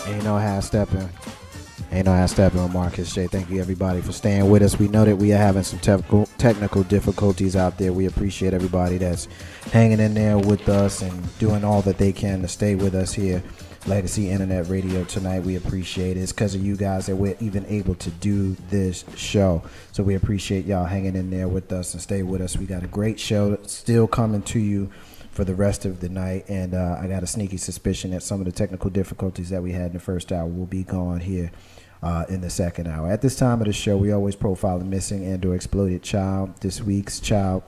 Ain't no half stepping. Ain't no half stepping on Marcus J. Thank you everybody for staying with us. We know that we are having some technical difficulties out there. We appreciate everybody that's hanging in there with us and doing all that they can to stay with us here. Legacy Internet Radio tonight. We appreciate it. It's because of you guys that we're even able to do this show. So we appreciate y'all hanging in there with us and stay with us. We got a great show still coming to you for the rest of the night, and I got a sneaky suspicion that some of the technical difficulties that we had in the first hour will be gone here in the second hour. At this time of the show, we always profile a missing and or exploited child. This week's child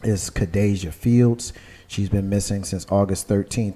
is Kadasia Fields. She's been missing since August 30th,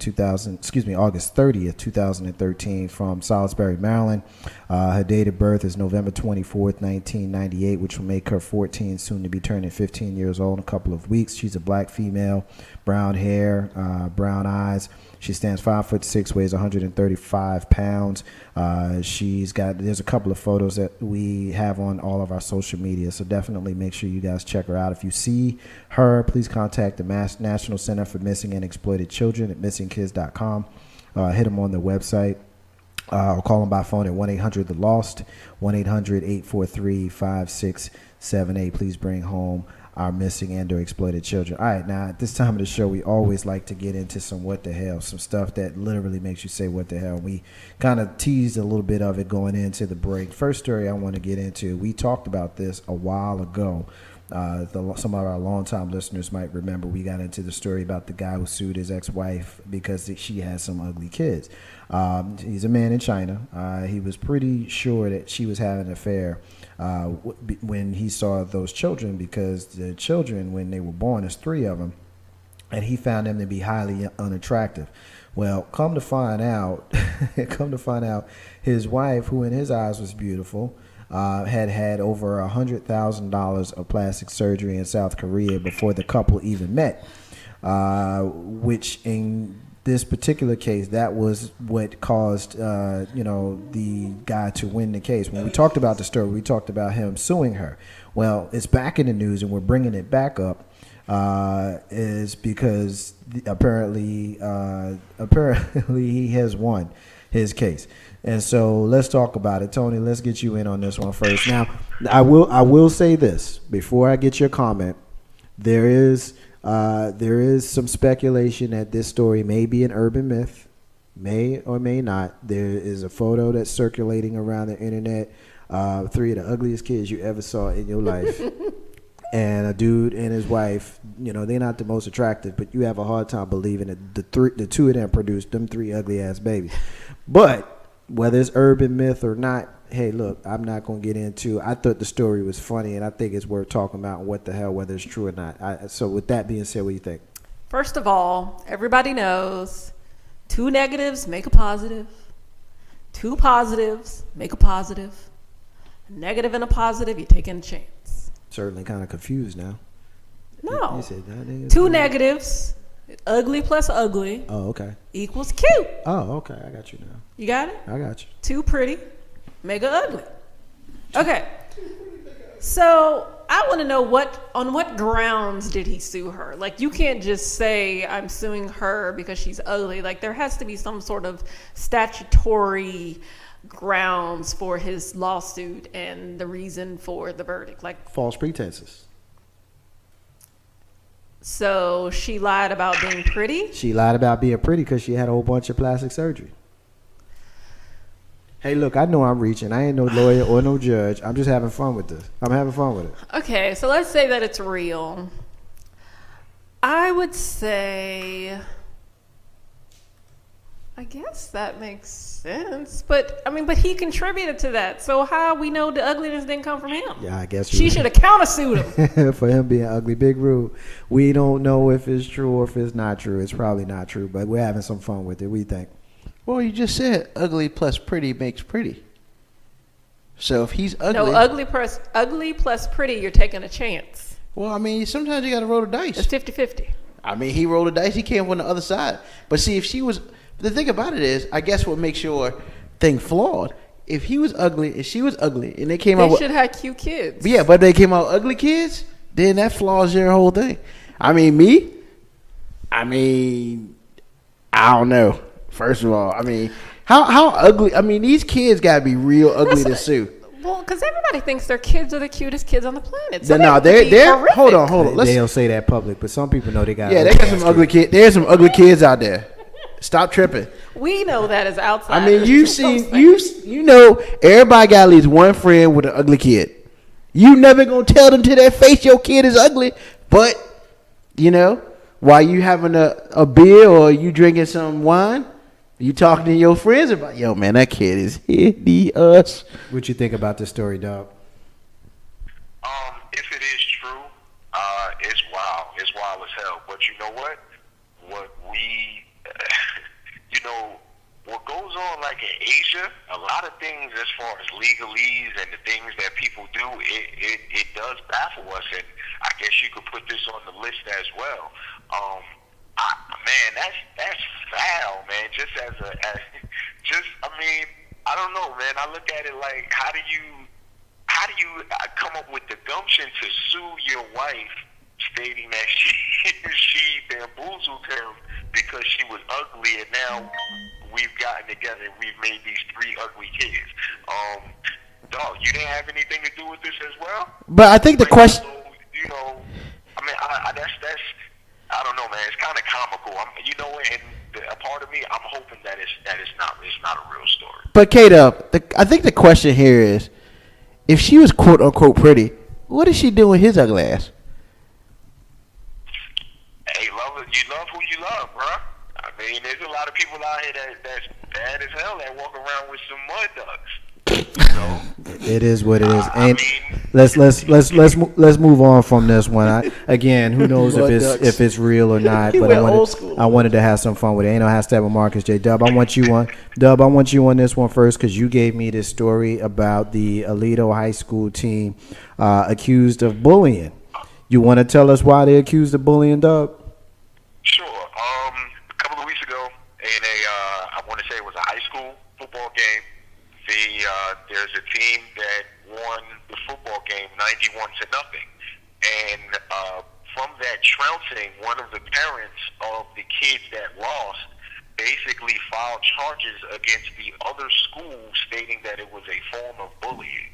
2013 from Salisbury, Maryland. Her date of birth is November 24th, 1998, which will make her 14, soon to be turning 15 years old in a couple of weeks. She's a black female, brown hair, brown eyes. She stands 5'6", weighs 135 pounds. There's a couple of photos that we have on all of our social media, so definitely make sure you guys check her out. If you see her, please contact the National Center for Missing and Exploited Children at missingkids.com. Hit them on their website. Or call them by phone at 1-800-THE-LOST, 1-800-843-5678. Please bring home our missing and or exploited children. All right, now at this time of the show, we always like to get into some what the hell, some stuff that literally makes you say what the hell. We kind of teased a little bit of it going into the break. First story I want to get into, we talked about this a while ago. Some of our longtime listeners might remember we got into the story about the guy who sued his ex-wife because she had some ugly kids. He's a man in China. He was pretty sure that she was having an affair when he saw those children, because the children, when they were born, there's 3 of them, and he found them to be highly unattractive. Well, come to find out, his wife, who in his eyes was beautiful, had over $100,000 of plastic surgery in South Korea before the couple even met, which in this particular case, that was what caused the guy to win the case. When we talked about the story, we talked about him suing her. Well, it's back in the news, and we're bringing it back up is because apparently he has won his case. And so let's talk about it. Tony, let's get you in on this one first. Now, I will say this before I get your comment. There is some speculation that this story may be an urban myth, may or may not. There is a photo that's circulating around the internet, 3 of the ugliest kids you ever saw in your life. And a dude and his wife, they're not the most attractive, but you have a hard time believing that the 2 of them produced them 3 ugly ass babies. But whether it's urban myth or not, hey, look, I'm not going to get into. I thought the story was funny, and I think it's worth talking about what the hell, whether it's true or not. So with that being said, what do you think? First of all, everybody knows 2 negatives make a positive. 2 positives make a positive. A negative and a positive, you're taking a chance. Certainly kind of confused now. No. You said that 2 negatives, ugly plus ugly. Oh, okay. Equals cute. Oh, okay. I got you now. You got it? I got you. 2 pretty, mega ugly. Okay. So I want to know on what grounds did he sue her? Like, you can't just say I'm suing her because she's ugly. Like, there has to be some sort of statutory grounds for his lawsuit and the reason for the verdict. Like false pretenses. So she lied about being pretty? She lied about being pretty because she had a whole bunch of plastic surgery. Hey, look, I know I'm reaching. I ain't no lawyer or no judge. I'm just having fun with this. I'm having fun with it. Okay, so let's say that it's real. I would say, I guess that makes sense. But he contributed to that. So how we know the ugliness didn't come from him? Yeah, I guess she should have countersued him. For him being ugly. Big Rube, we don't know if it's true or if it's not true. It's probably not true, but we're having some fun with it. What do you think? Well, you just said ugly plus pretty makes pretty. So if he's ugly... No, ugly plus pretty, you're taking a chance. Well, sometimes you got to roll the dice. It's 50-50. He rolled the dice. He came on the other side. But see, if she was... The thing about it is, I guess what makes your thing flawed, if he was ugly and she was ugly and they came out... They should have cute kids. Yeah, but they came out ugly kids, then that flaws your whole thing. I don't know. First of all, How ugly? I mean, these kids gotta be real ugly to sue. Well, because everybody thinks their kids are the cutest kids on the planet. So No, they're they're hold on. They don't say that public, but some people know they got. Yeah, they got some ugly kids. There's some ugly kids out there. Stop tripping. We know that as outsiders. I mean, you know, everybody got at least one friend with an ugly kid. You never gonna tell them to their face your kid is ugly, but you know, while you having a beer or you drinking some wine, you talking to your friends about, yo, man, that kid is hideous. What you think about this story, dog? If it is true, it's wild. It's wild as hell. But you know what? You know, what goes on like in Asia, a lot of things as far as legalese and the things that people do, it does baffle us. And I guess you could put this on the list as well. Man, that's foul, man. I mean, I don't know, man. I look at it like, how do you come up with the gumption to sue your wife, stating that she bamboozled him because she was ugly, and now we've gotten together and we've made these 3 ugly kids. Dog, you didn't have anything to do with this as well? But I think the question, you know, I mean, that's I don't know, man. It's kind of comical. You know, and a part of me, I'm hoping that it's not a real story. but Kate, I think the question here is, if she was quote unquote pretty, what is she doing his ugly ass? Hey, you love who you love, bruh. I mean, there's a lot of people out here that's bad as hell that walk around with some mud ducks. It is what it is. I And mean, let's move on from this one. Again, who knows if it's real or not? He But went old school. I wanted to have some fun with it. Ain't no hashtag with Marcus J. Dub. I want you on this one first, because you gave me this story about the Aledo High School team accused of bullying. You want to tell us why they accused of bullying, Dub? sure. A couple of weeks ago, in I want to say it was a high school football game. There's a team that won the football game 91-0, and from that trouncing, one of the parents of the kids that lost basically filed charges against the other school, stating that it was a form of bullying.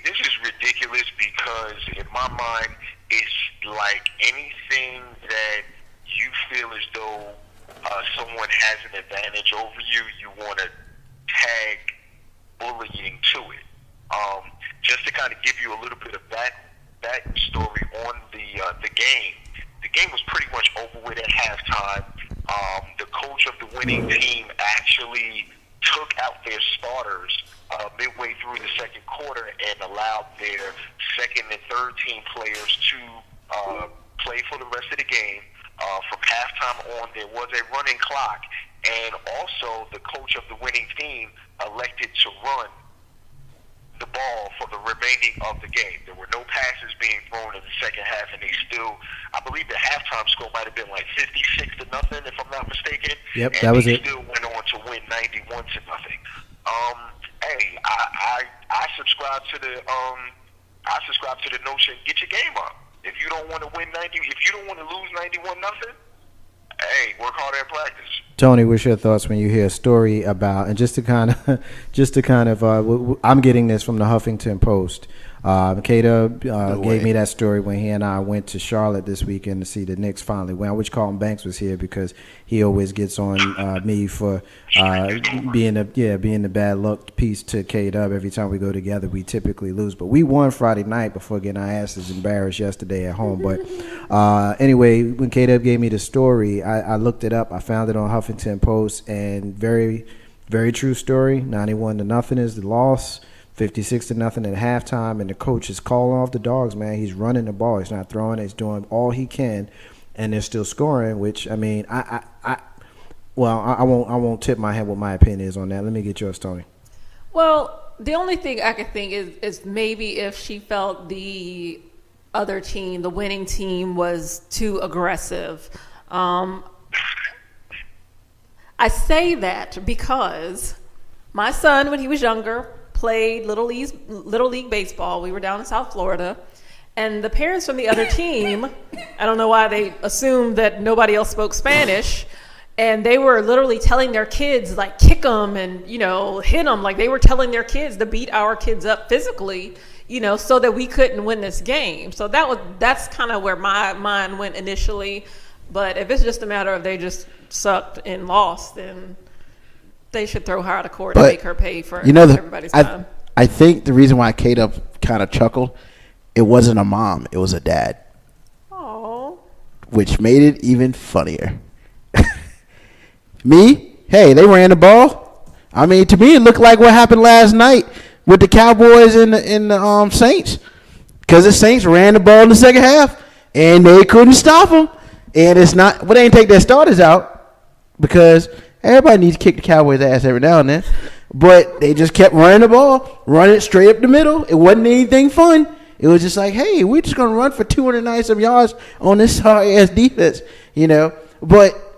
This is ridiculous because, in my mind, it's like anything that you feel as though someone has an advantage over you, you want to tag bullying to it. Just to kind of give you a little bit of backstory on the game. The game was pretty much over with at halftime. The coach of the winning team actually took out their starters midway through the second quarter and allowed their second and third team players to play for the rest of the game. From halftime on, there was a running clock, and also the coach of the winning team elected to run the ball for the remaining of the game. There were no passes being thrown in the second half, and they still, I believe the halftime score might have been like 56-0, if I'm not mistaken. Yep, and that was they it. still went on to win 91-0. Hey, I subscribe to the notion, get your game up. If you don't want to win if you don't want to lose 91-0, hey, work harder in practice. Tony, what's your thoughts when you hear a story about, and just to kind of, I'm getting this from the Huffington Post. Kata gave me that story when he and I went to Charlotte this weekend to see the Knicks finally win. I wish Carlton Banks was here because he always gets on me for being the bad luck piece to K-Dub. Every time we go together, we typically lose. But we won Friday night before getting our asses embarrassed yesterday at home. But anyway, when K-Dub gave me the story, I looked it up. I found it on Huffington Post, and very, very true story. 91-0 is the loss. 56-0 at halftime, and the coach is calling off the dogs, man. He's running the ball. He's not throwing it. He's doing all he can, and they're still scoring, which, I mean, I won't tip my hand what my opinion is on that. Let me get yours, Tony. Well, the only thing I could think is maybe if she felt the other team, the winning team, was too aggressive. I say that because my son, when he was younger, played Little League baseball. We were down in South Florida, and the parents from the other team, I don't know why they assumed that nobody else spoke Spanish, And they were literally telling their kids, like, kick them and, you know, hit them. Like, they were telling their kids to beat our kids up physically, you know, so that we couldn't win this game. So that's kind of where my mind went initially. But if it's just a matter of they just sucked and lost, then they should throw her out of court and make her pay for everybody's time. I think the reason why Kate kind of chuckled, it wasn't a mom, it was a dad. Oh. Which made it even funnier. Me? Hey, they ran the ball. I mean, to me, it looked like what happened last night with the Cowboys and the Saints. Because the Saints ran the ball in the second half, and they couldn't stop them. And it's not – well, they didn't take their starters out because everybody needs to kick the Cowboys' ass every now and then. But they just kept running the ball, running it straight up the middle. It wasn't anything fun. It was just like, hey, we're just going to run for 290-some yards on this sorry-ass defense, you know. But –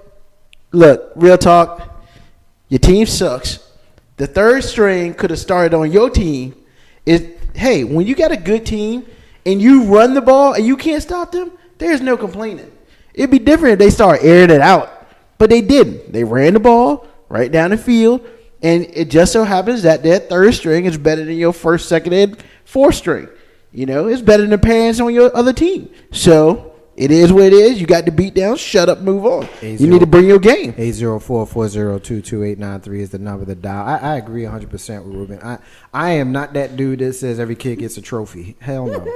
look, real talk, your team sucks. The third string could have started on your team. Hey, when you got a good team and you run the ball and you can't stop them, there's no complaining. It'd be different if they started airing it out. But they didn't. They ran the ball right down the field, and it just so happens that third string is better than your first, second, and fourth string. You know, it's better than the parents on your other team. So it is what it is. You got the beat down. Shut up. Move on. You need to bring your game. 804-402-2893 is the number to dial. I agree 100% with Ruben. I am not that dude that says every kid gets a trophy. Hell no.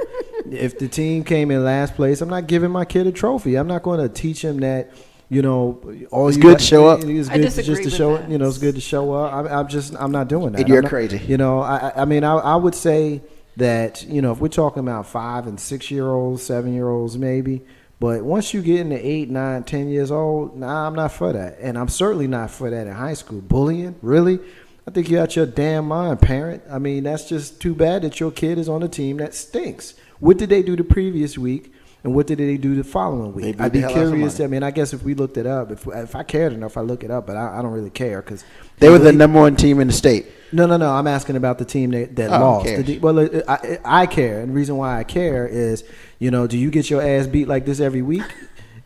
If the team came in last place, I'm not giving my kid a trophy. I'm not going to teach him that, you know, it's good to show up. It's good just to show up. You know, it's good to show up. I'm not doing that. And you're crazy. You know, I mean, I would say that, you know, if we're talking about 5 and 6 year olds, 7 year olds, maybe. But once you get into 8, 9, 10 years old, I'm not for that. And I'm certainly not for that in high school. Bullying, really? I think you out your damn mind, parent. I mean, that's just too bad that your kid is on a team that stinks. What did they do the previous week, and what did they do the following week? I'd be curious. I mean, I guess if we looked it up, if I cared enough, I'd look it up. But I don't really care because they were the number one team in the state. No. I'm asking about the team that lost. I care, and the reason why I care is, you know, do you get your ass beat like this every week?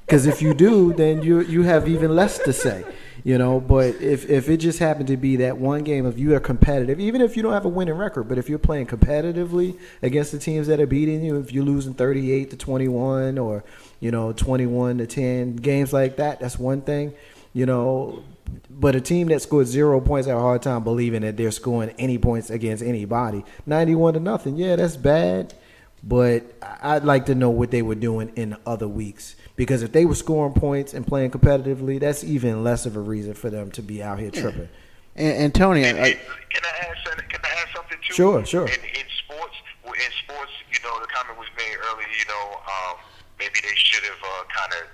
Because if you do, then you have even less to say, you know. But if it just happened to be that one game, if you are competitive, even if you don't have a winning record, but if you're playing competitively against the teams that are beating you, if you're losing 38-21 or, you know, 21-10, games like that, that's one thing, you know. But a team that scored 0 points have a hard time believing that they're scoring any points against anybody. 91-0, yeah, that's bad. But I'd like to know what they were doing in other weeks. Because if they were scoring points and playing competitively, that's even less of a reason for them to be out here tripping. And Tony, can I add something too? Sure. In sports, you know, the comment was made earlier. You know, maybe they should have kind of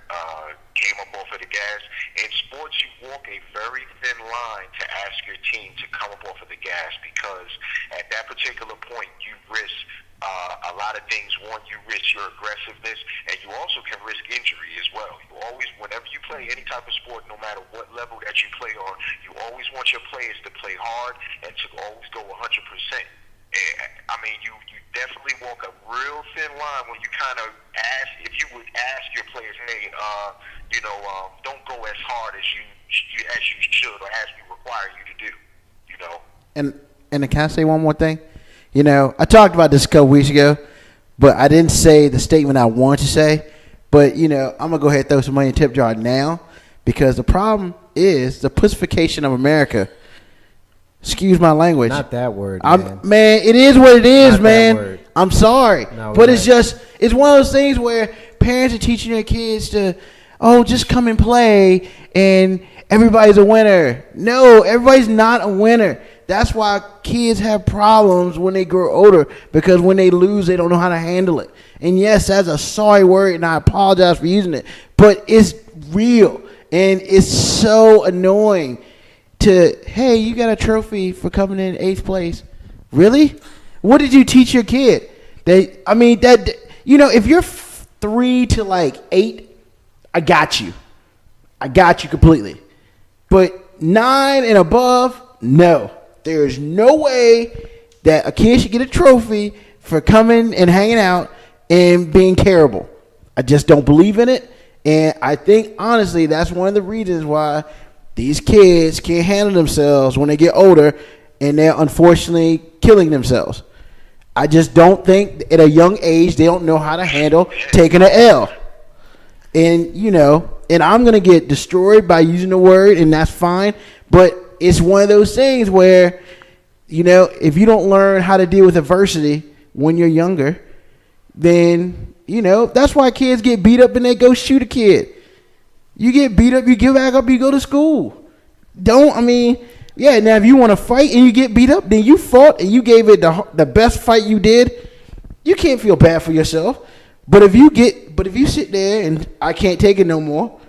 came up off of the gas. In sports, you walk a very thin line to ask your team to come up off of the gas because at that particular point, you risk a lot of things. One, you risk your aggressiveness, and you also can risk injury as well. You always, whenever you play any type of sport, no matter what level that you play on, you always want your players to play hard and to always go 100%. I mean, you definitely walk a real thin line when you kind of ask, if you would ask your players, hey, you know, don't go as hard as you should or as we require you to do, you know. And can I say one more thing? You know, I talked about this a couple weeks ago, but I didn't say the statement I wanted to say. But, you know, I'm going to go ahead and throw some money in the tip jar now because the problem is the pussification of America. Excuse my language. Not that word, man. Man, it is what it is, Not man. I'm sorry. No, but it's one of those things where parents are teaching their kids to, just come and play and everybody's a winner. No, everybody's not a winner. That's why kids have problems when they grow older because when they lose, they don't know how to handle it. And yes, that's a sorry word, and I apologize for using it, but it's real, and it's so annoying hey, you got a trophy for coming in 8th place. Really? What did you teach your kid? If you're 3 to 8, I got you. I got you completely. But 9 and above, no. There is no way that a kid should get a trophy for coming and hanging out and being terrible. I just don't believe in it. And I think, honestly, that's one of the reasons why these kids can't handle themselves when they get older, and they're unfortunately killing themselves. I just don't think at a young age they don't know how to handle taking an L. And, you know, and I'm going to get destroyed by using the word, and that's fine. But it's one of those things where, you know, if you don't learn how to deal with adversity when you're younger, then, you know, that's why kids get beat up and they go shoot a kid. You get beat up, you get back up, you go to school. Now if you want to fight and you get beat up, then you fought and you gave it the best fight you did. You can't feel bad for yourself. But if you sit there and I can't take it no more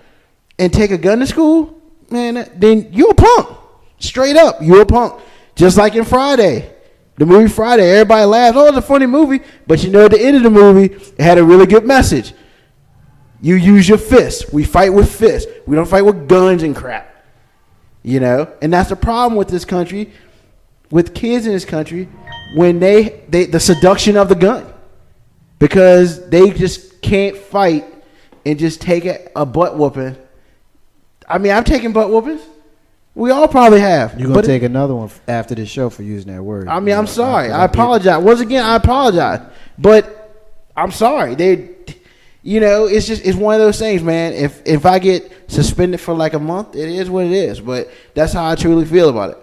and take a gun to school, man, then you're a punk. Straight up, you're a punk. Just like in Friday. The movie Friday, everybody laughs, oh, it's a funny movie. But you know, at the end of the movie, it had a really good message. You use your fists. We fight with fists. We don't fight with guns and crap. You know? And that's the problem with this country, with kids in this country, when the seduction of the gun. Because they just can't fight and just take a butt whooping. I mean, I've taken butt whoopings. We all probably have. You're going to take another one after this show for using that word. I mean, I'm sorry. I apologize. Once again, I apologize. But I'm sorry. It's one of those things, man. If I get suspended for like a month, it is what it is. But that's how I truly feel about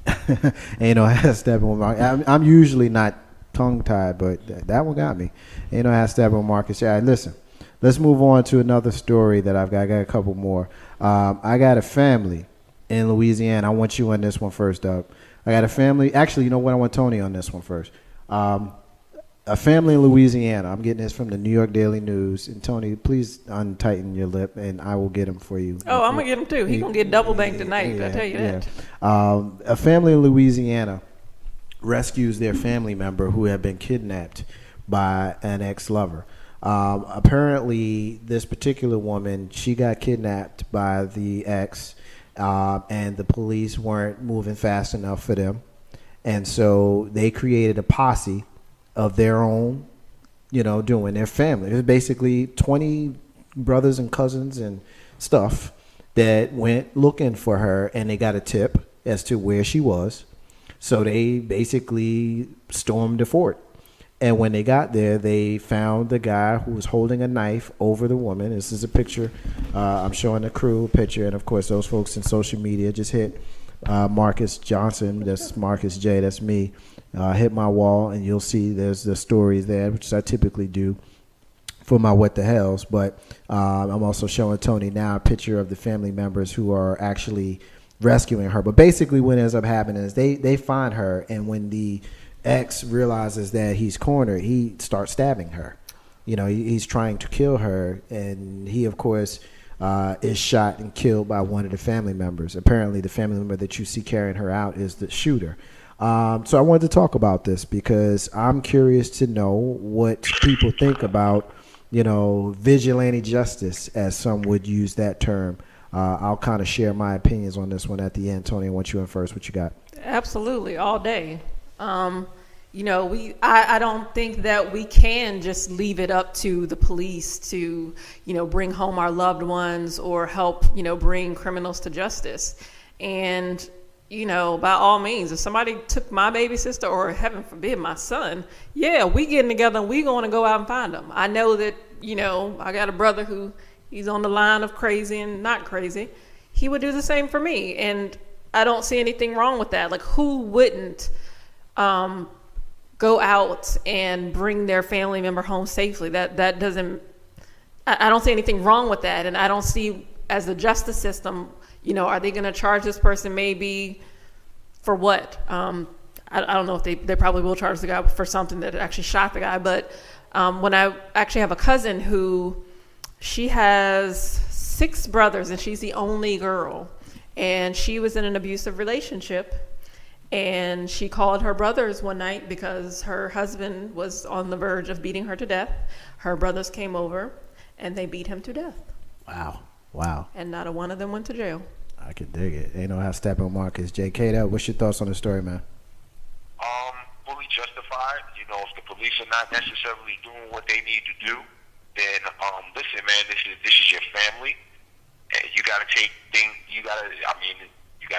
it. Ain't no ass stepping with Marcus. I'm usually not tongue-tied, but that one got me. Ain't no ass stepping with Marcus. Yeah, listen. Let's move on to another story that I've got. I got a couple more. I got a family in Louisiana. I want you on this one first, Doug. I got a family. Actually, you know what? I want Tony on this one first. A family in Louisiana. I'm getting this from the New York Daily News. And Tony, please untighten your lip, and I will get him for you. Oh, I'm going to get him too. He's going to get double banked tonight. Yeah, I tell you that. A family in Louisiana rescues their family member who had been kidnapped by an ex-lover. Apparently, this particular woman, she got kidnapped by the ex, and the police weren't moving fast enough for them. And so they created a posse of their own, doing their family. It was basically 20 brothers and cousins and stuff that went looking for her, and they got a tip as to where she was. So they basically stormed the fort. And when they got there, they found the guy who was holding a knife over the woman. This is a picture. I'm showing the crew a picture. And, of course, those folks in social media just hit Marcus Johnson. That's Marcus J. That's me. Hit my wall, and you'll see there's the stories there, which I typically do for my What the Hells. But I'm also showing Tony now a picture of the family members who are actually rescuing her. But basically what ends up happening is they find her, and when the ex realizes that he's cornered, he starts stabbing her. He's trying to kill her, and he, of course, is shot and killed by one of the family members. Apparently, the family member that you see carrying her out is the shooter. So I wanted to talk about this because I'm curious to know what people think about, vigilante justice, as some would use that term. I'll kind of share my opinions on this one at the end. Tony, I want you in first. What you got? Absolutely, all day. I don't think that we can just leave it up to the police to, bring home our loved ones or help, bring criminals to justice. And, by all means, if somebody took my baby sister or, heaven forbid, my son, yeah, we getting together and we going to go out and find them. I know that, I got a brother who he's on the line of crazy and not crazy. He would do the same for me. And I don't see anything wrong with that. Like, who wouldn't go out and bring their family member home safely? That doesn't, I don't see anything wrong with that. And I don't see, as the justice system, are they going to charge this person maybe for what? I don't know if they probably will charge the guy for something that actually shot the guy. But when I actually have a cousin who, she has 6 brothers and she's the only girl. And she was in an abusive relationship. And she called her brothers one night because her husband was on the verge of beating her to death. Her brothers came over and they beat him to death. Wow. And not a one of them went to jail. I can dig it. Ain't no how stepping Marcus. J. K. What's your thoughts on the story, man? Fully justified. If the police are not necessarily doing what they need to do, then listen, man, this is your family, and you got to take things. You got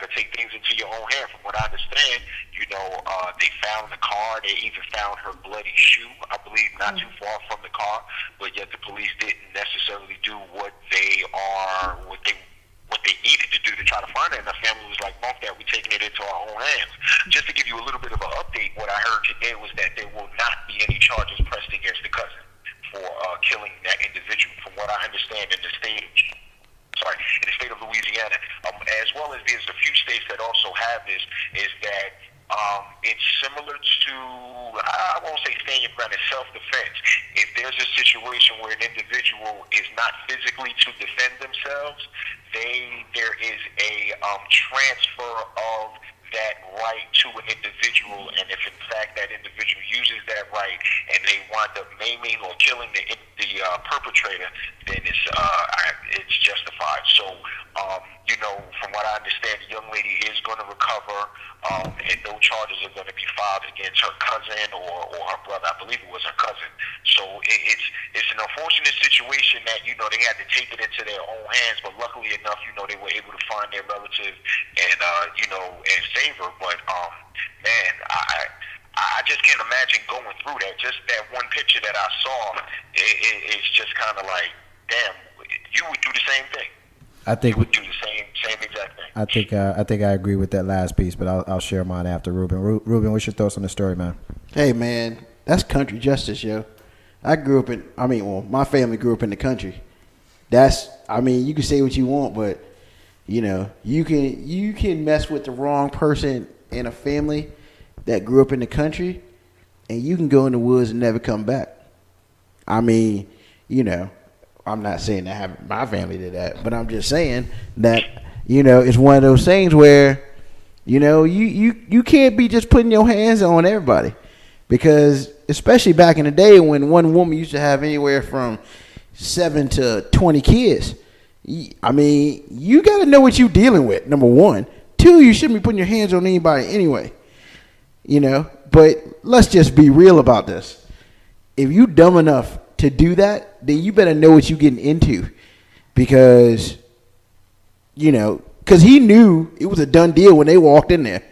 to take things into your own hand. From what I understand, they found the car. They even found her bloody shoe, I believe, not too far from the car. But yet the police didn't necessarily do what they needed to do to try to find her. And the family was like, "Bump that, we're taking it into our own hands." Just to give you a little bit of an update, what I heard today was that there will not be any charges pressed against the cousin for killing that individual. From what I understand, in the state of Louisiana, as well as there's a few states that also have this, is that it's similar to, I won't say stand your ground, it's self-defense. If there's a situation where an individual is not physically to defend themselves, there is a transfer of that right to an individual, and if in fact that individual uses that right and they wind up maiming or killing the perpetrator, then it's justified. So, from what I understand, the young lady is going to recover, and no charges are going to be filed against her cousin or her brother. I believe it was her cousin. So it's an unfortunate situation that they had to take it into their own hands, but luckily enough, they were able to find their relative and and save her. But man, I just can't imagine going through that. Just that one picture that I saw, it's just kind of like, damn, you would do the same thing. I think we do the same exact thing. I think I agree with that last piece, but I'll share mine after Ruben. Ruben, what's your thoughts on the story, man? Hey, man, that's country justice, yo. My family grew up in the country. You can say what you want, but you can mess with the wrong person in a family that grew up in the country, and you can go in the woods and never come back. I'm not saying that my family did that, but I'm just saying that, it's one of those things where, you can't be just putting your hands on everybody, because especially back in the day when one woman used to have anywhere from 7 to 20 kids, you got to know what you're dealing with, number one. 2, you shouldn't be putting your hands on anybody anyway, but let's just be real about this. If you dumb enough to do that, then you better know what you're getting into, because he knew it was a done deal when they walked in there.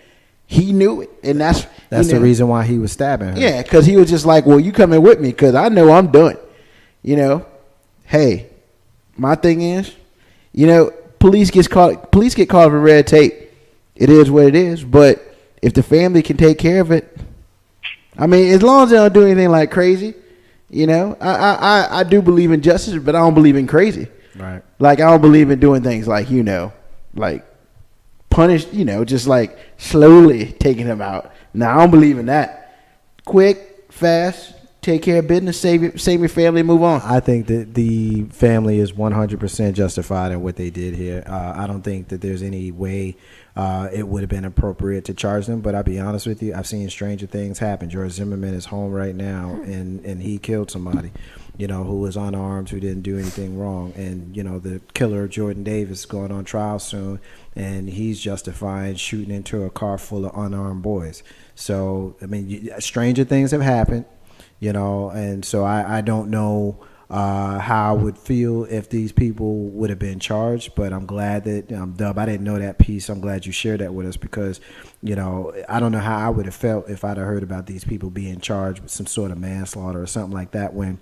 He knew it, and that's the reason why he was stabbing her. Yeah, because he was just like, well, you coming with me because I know I'm done. Hey, my thing is, police get caught with red tape. It is what it is, but if the family can take care of it, as long as they don't do anything like crazy. I do believe in justice, but I don't believe in crazy. Right. Like, I don't believe in doing things like, like punish, just like slowly taking him out. Now, I don't believe in that. Quick, fast, take care of business, save your family, and move on. I think that the family is 100% justified in what they did here. I don't think that there's any way it would have been appropriate to charge them, but I'll be honest with you, I've seen stranger things happen. George Zimmerman is home right now, and he killed somebody, who was unarmed, who didn't do anything wrong. And, the killer, Jordan Davis, is going on trial soon, and he's justifying shooting into a car full of unarmed boys. So, stranger things have happened, and so I don't know how I would feel if these people would have been charged, but I'm glad that Dub, I didn't know that piece. I'm glad you shared that with us, because I don't know how I would have felt if I'd have heard about these people being charged with some sort of manslaughter or something like that, when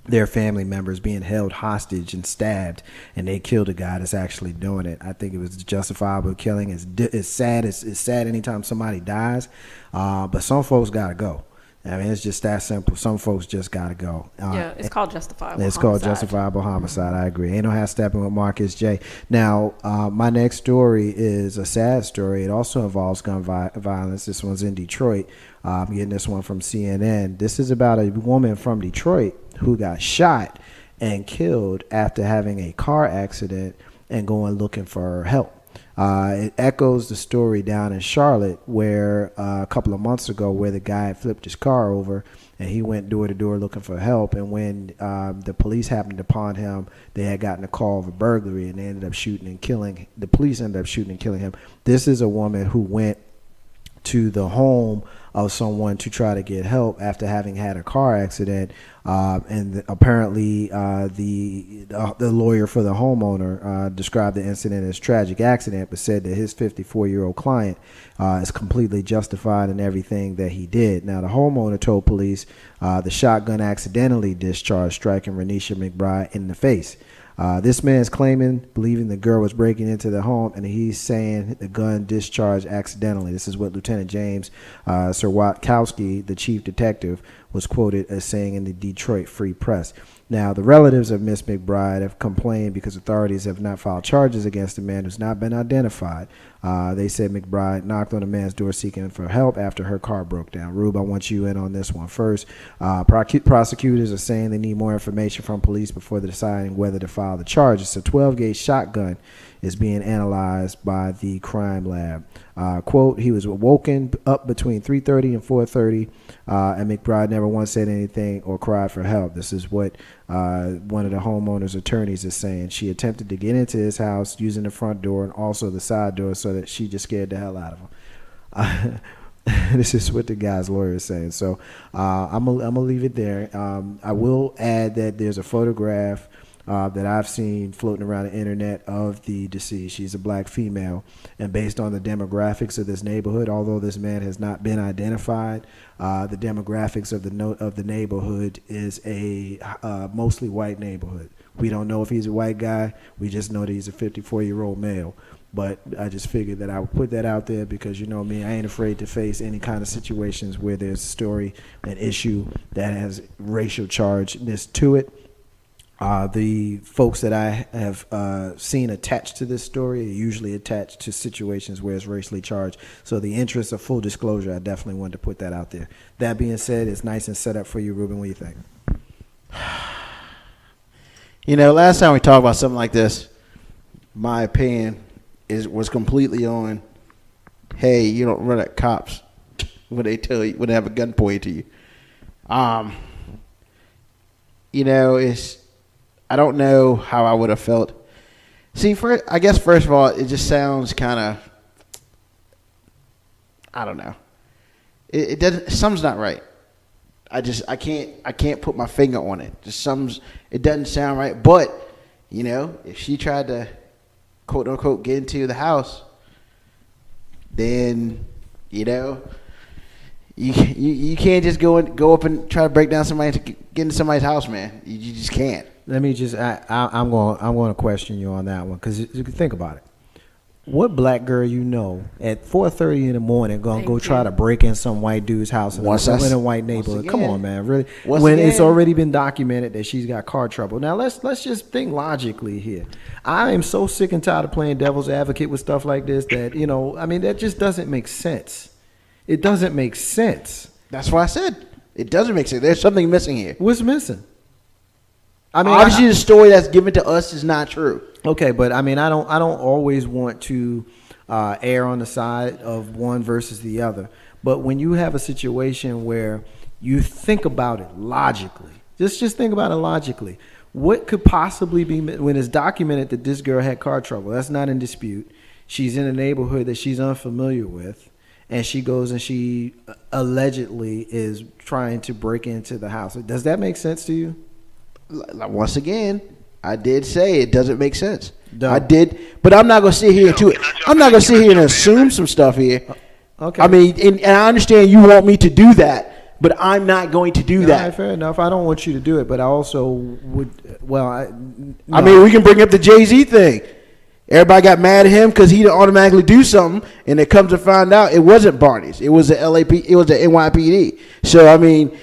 their family members being held hostage and stabbed, and they killed a guy that's actually doing it. I think it was justifiable killing. It's sad. It's sad anytime somebody dies, but some folks gotta go. It's just that simple. Some folks just gotta go. It's called justifiable. It's homicide. called justifiable homicide. I agree. Ain't no half stepping with Marcus J. Now, my next story is a sad story. It also involves gun violence. This one's in Detroit. I'm getting this one from CNN. This is about a woman from Detroit who got shot and killed after having a car accident and going looking for help. It echoes the story down in Charlotte, where a couple of months ago, where the guy had flipped his car over and he went door to door looking for help. And when the police happened upon him, they had gotten a call of a burglary, and they ended up shooting and killing. The police ended up shooting and killing him. This is a woman who went to the home of someone to try to get help after having had a car accident. And apparently, the lawyer for the homeowner described the incident as tragic accident, but said that his 54-year-old client is completely justified in everything that he did. Now, the homeowner told police the shotgun accidentally discharged, striking Renisha McBride in the face. This man is believing the girl was breaking into the home, and he's saying the gun discharged accidentally. This is what Lieutenant James Sierwatkowski, the chief detective, was quoted as saying in the Detroit Free Press. Now, the relatives of Miss McBride have complained because authorities have not filed charges against the man who's not been identified. They said McBride knocked on the man's door seeking for help after her car broke down. Rube, I want you in on this one first. Prosecutors are saying they need more information from police before deciding whether to file the charges. A 12-gauge shotgun is being analyzed by the crime lab. Quote, he was woken up between 3:30 and 4:30, and McBride never once said anything or cried for help. This is what one of the homeowner's attorneys is saying. She attempted to get into his house using the front door and also the side door, so that she just scared the hell out of him. This is what the guy's lawyer is saying. So I'm gonna leave it there. I will add that there's a photograph that I've seen floating around the internet of the deceased. She's a black female, and based on the demographics of this neighborhood, although this man has not been identified, the demographics of the neighborhood is a mostly white neighborhood. We don't know if he's a white guy. We just know that he's a 54-year-old male. But I just figured that I would put that out there because, you know me, I ain't afraid to face any kind of situations where there's a story, an issue that has racial chargedness to it. The folks that I have seen attached to this story are usually attached to situations where it's racially charged. So the interest of full disclosure, I definitely wanted to put that out there. That being said, it's nice and set up for you, Ruben. What do you think? You know, last time we talked about something like this, my opinion was completely on, hey, you don't run at cops when they tell you, when they have a gun pointed to you. You know, I don't know how I would have felt. See, I guess first of all, it just sounds kind of, I don't know. It doesn't. Something's not right. I can't put my finger on it. It doesn't sound right. But you know, if she tried to quote unquote get into the house, then you know, you can't just go up and try to break down get into somebody's house, man. You just can't. Let me just. I'm going to question you on that one because you can think about it. What black girl you know at 4:30 in the morning gonna go try to break in some white dude's house in a white neighborhood? Come on, man, really? It's already been documented that she's got car trouble. Now let's just think logically here. I am so sick and tired of playing devil's advocate with stuff like this that that just doesn't make sense. It doesn't make sense. That's why I said it doesn't make sense. There's something missing here. What's missing? I mean, obviously the story that's given to us is not true. Okay, but I mean, I don't always want to err on the side of one versus the other. But when you have a situation where you think about it logically, just think about it logically. What could possibly be when it's documented that this girl had car trouble? That's not in dispute. She's in a neighborhood that she's unfamiliar with, and she goes and she allegedly is trying to break into the house. Does that make sense to you? Once again, I did say it doesn't make sense. Don't. I did, but I'm not gonna sit here and assume some stuff here. Okay. I mean, and I understand you want me to do that, but I'm not going to do that. Right, fair enough. I don't want you to do it, but I also would. Well, I mean, we can bring up the Jay-Z thing. Everybody got mad at him because he didn't automatically do something, and it comes to find out it wasn't Barney's. It was the It was the NYPD. So I mean,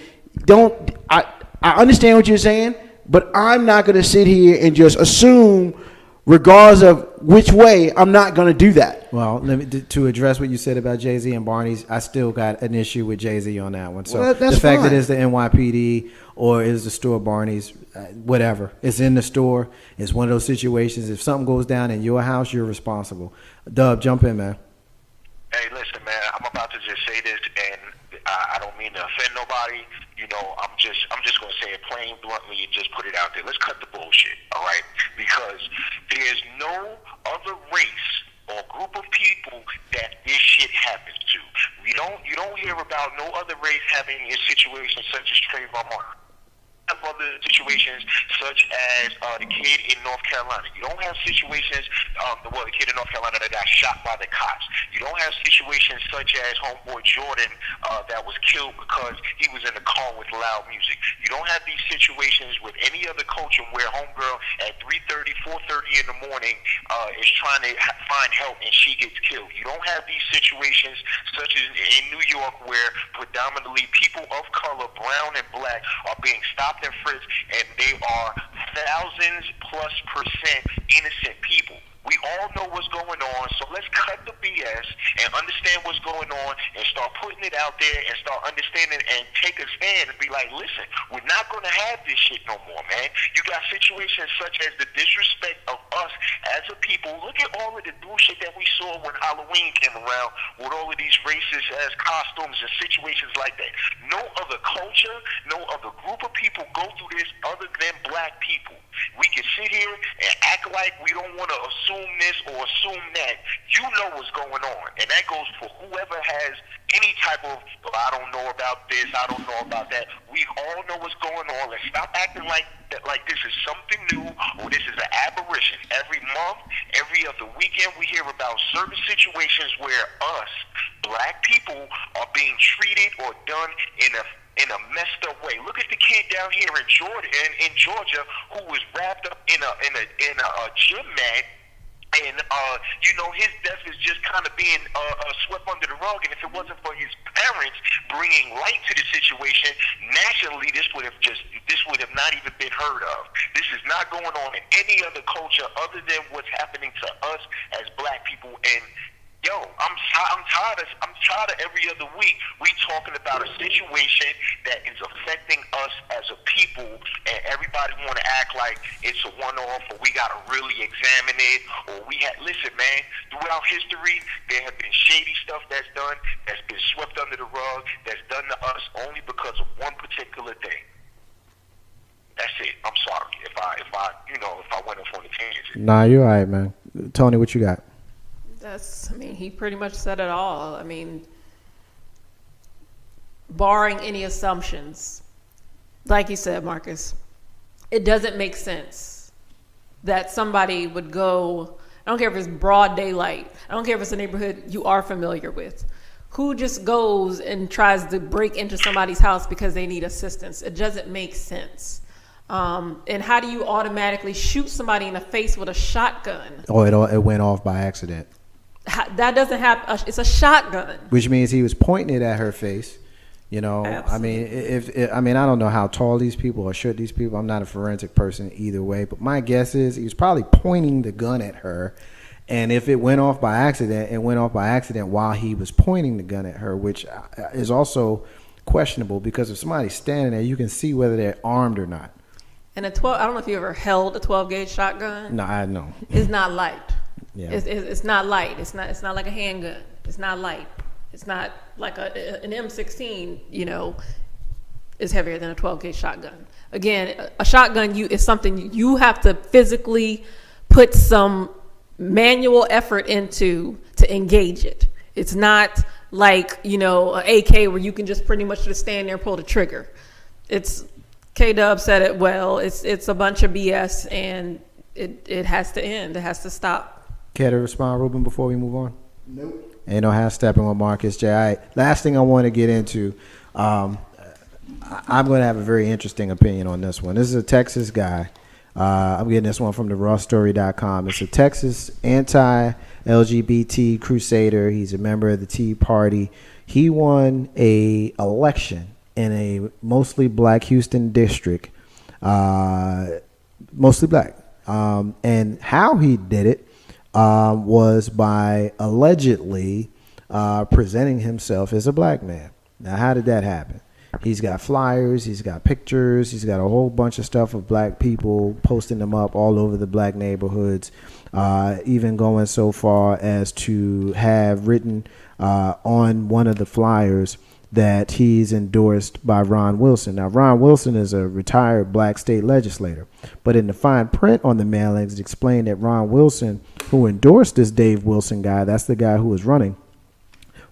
I understand what you're saying. But I'm not going to sit here and just assume, regardless of which way, I'm not going to do that. Well, to address what you said about Jay-Z and Barney's, I still got an issue with Jay-Z on that one. So the fact that it's the NYPD or is the store Barney's, whatever, it's in the store. It's one of those situations. If something goes down in your house, you're responsible. Dub, jump in, man. Hey, listen, man. I'm about to just say this, and I don't mean to offend nobody. You know, I'm just going to say it plain, bluntly, and just put it out there. Let's cut the bullshit, all right? Because there's no other race or group of people that this shit happens to. You don't hear about no other race having a situation such as Trayvon Martin. Have other situations such as the kid in North Carolina. You don't have situations, the kid in North Carolina that got shot by the cops. You don't have situations such as homeboy Jordan that was killed because he was in the car with loud music. You don't have these situations with any other culture where homegirl at 3:30, 4:30 in the morning is trying to find help and she gets killed. You don't have these situations such as in New York where predominantly people of color, brown and black, are being stopped and frisked, and they are thousands plus percent innocent people. We all know what's going on, so let's cut the BS and understand what's going on and start putting it out there and start understanding and take a stand and be like, listen, we're not going to have this shit no more, man. You got situations such as the disrespect of us as a people. Look at all of the bullshit that we saw when Halloween came around with all of these racist ass costumes and situations like that. No other culture, no other group of people go through this other than black people. We can sit here and act like we don't want to assume this or assume that. You know what's going on, and that goes for whoever has any type of, well, I don't know about this, I don't know about that. We all know what's going on. Let's stop acting like this is something new or this is an aberration. Every month, every other weekend, we hear about certain situations where us, black people, are being treated or done in a messed up way. Look at the kid down here in Georgia who was wrapped up in a gym mat. And, his death is just kind of being swept under the rug. And if it wasn't for his parents bringing light to the situation, nationally, this would have not even been heard of. This is not going on in any other culture other than what's happening to us as black people. And I'm tired of every other week we talking about a situation that is affecting us as a people, and everybody want to act like it's a one-off, or we got to really examine it, or listen, man, throughout history, there have been shady stuff that's done, that's been swept under the rug, that's done to us only because of one particular thing. That's it. I'm sorry if I went off on a tangent. Nah, you're all right, man. Tony, what you got? He pretty much said it all. Barring any assumptions, like you said, Marcus, it doesn't make sense that somebody would go, I don't care if it's broad daylight, I don't care if it's a neighborhood you are familiar with, who just goes and tries to break into somebody's house because they need assistance. It doesn't make sense. And how do you automatically shoot somebody in the face with a shotgun? Oh, it went off by accident. That doesn't happen. It's a shotgun. Which means he was pointing it at her face. Absolutely. I don't know how tall these people or short these people. I'm not a forensic person either way, but my guess is he was probably pointing the gun at her. And if it went off by accident, it went off by accident while he was pointing the gun at her, which is also questionable because if somebody's standing there, you can see whether they're armed or not. And I don't know if you ever held a 12-gauge shotgun. No, I know. It's not light. Yeah. It's not light. It's not like a handgun. It's not light. It's not like an M16. Is heavier than a 12-gauge shotgun. Again, a shotgun is something you have to physically put some manual effort into to engage it. It's not like an AK where you can just pretty much just stand there and pull the trigger. It's K-Dub said it well. It's a bunch of BS, and it has to end. It has to stop. Care to respond, Ruben, before we move on? Nope. Ain't no half stepping with Marcus J. All right. Last thing I want to get into, I'm going to have a very interesting opinion on this one. This is a Texas guy. I'm getting this one from the rawstory.com. It's a Texas anti-LGBT crusader. He's a member of the Tea Party. He won a election in a mostly black Houston district, mostly black. And how he did it was by allegedly presenting himself as a black man. Now, how did that happen? He's got flyers, he's got pictures, he's got a whole bunch of stuff of black people, posting them up all over the black neighborhoods, even going so far as to have written on one of the flyers that he's endorsed by Ron Wilson. Now, Ron Wilson is a retired black state legislator, but in the fine print on the mailings, it explained that Ron Wilson, who endorsed this Dave Wilson guy, that's the guy who was running,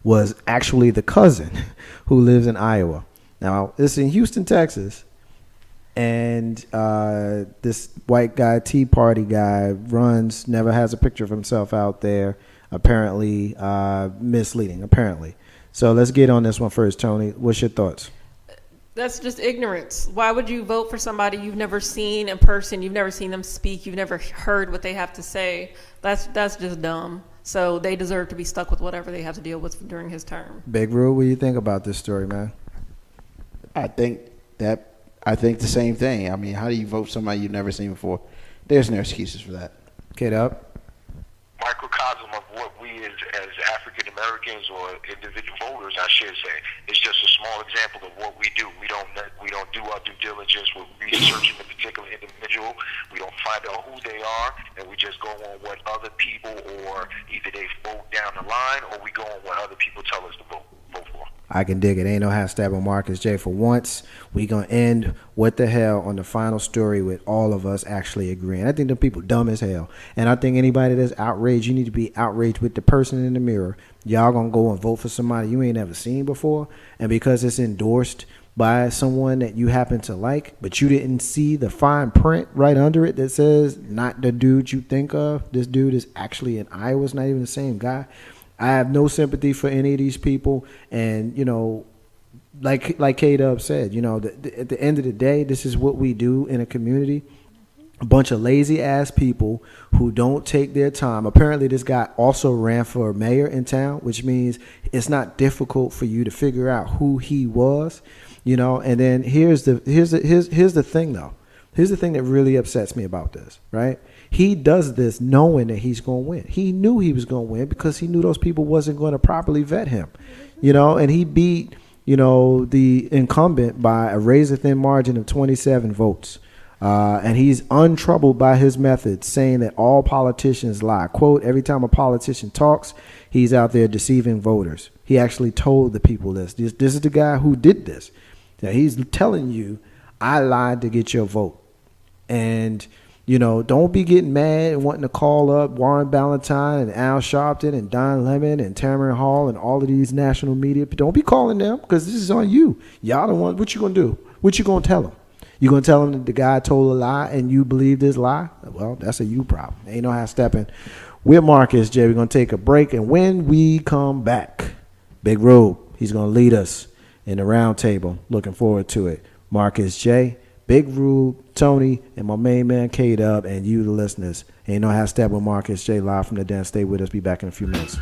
was actually the cousin who lives in Iowa. Now, it's in Houston, Texas. And this white guy, Tea Party guy, runs, never has a picture of himself out there, apparently misleading, apparently. So let's get on this one first, Tony. What's your thoughts? That's just ignorance. Why would you vote for somebody you've never seen in person? You've never seen them speak. You've never heard what they have to say. That's just dumb. So they deserve to be stuck with whatever they have to deal with during his term. Big Roo, what do you think about this story, man? I think the same thing. I mean, how do you vote somebody you've never seen before? There's no excuses for that. Kid up. Microcosm of what we as African Americans or individual voters, I should say, is just a small example of what we do. We don't do our due diligence. We're researching the particular individual. We don't find out who they are, and we just go on what other people, or either they vote down the line, or we go on what other people tell us to vote for. I can dig it. Ain't no hashtag on Marcus J. For once, we gonna end what the hell on the final story with all of us actually agreeing. I think the people dumb as hell, and I think anybody that's outraged, you need to be outraged with the person in the mirror. Y'all gonna go and vote for somebody you ain't never seen before, and because it's endorsed by someone that you happen to like, but you didn't see the fine print right under it that says not the dude you think of. This dude is actually in Iowa. It's not even the same guy. I have no sympathy for any of these people, and you know, like K-Dub said, you know, at the end of the day, this is what we do in a community. A bunch of lazy ass people who don't take their time. Apparently, this guy also ran for mayor in town, which means it's not difficult for you to figure out who he was, you know. And then here's the thing though. Here's the thing that really upsets me about this, right? He does this knowing that he's going to win. He knew he was going to win because he knew those people wasn't going to properly vet him, you know, and he beat, you know, the incumbent by a razor-thin margin of 27 votes. And he's untroubled by his methods, saying that all politicians lie. Quote, every time a politician talks, he's out there deceiving voters. He actually told the people this. This is the guy who did this. Now, he's telling you, I lied to get your vote. And you know, don't be getting mad and wanting to call up Warren Ballantyne and Al Sharpton and Don Lemon and Tamron Hall and all of these national media. Don't be calling them because this is on you. Y'all the one. What you going to do? What you going to tell them? You going to tell them that the guy told a lie and you believe this lie? Well, that's a you problem. Ain't no how stepping. We're Marcus J. We're going to take a break. And when we come back, Big Robe, he's going to lead us in the round table. Looking forward to it. Marcus J., Big Rube, Tony, and my main man K-Dub, and you, the listeners. Ain't no hashtag with Marcus J. Live from the den. Stay with us. Be back in a few minutes.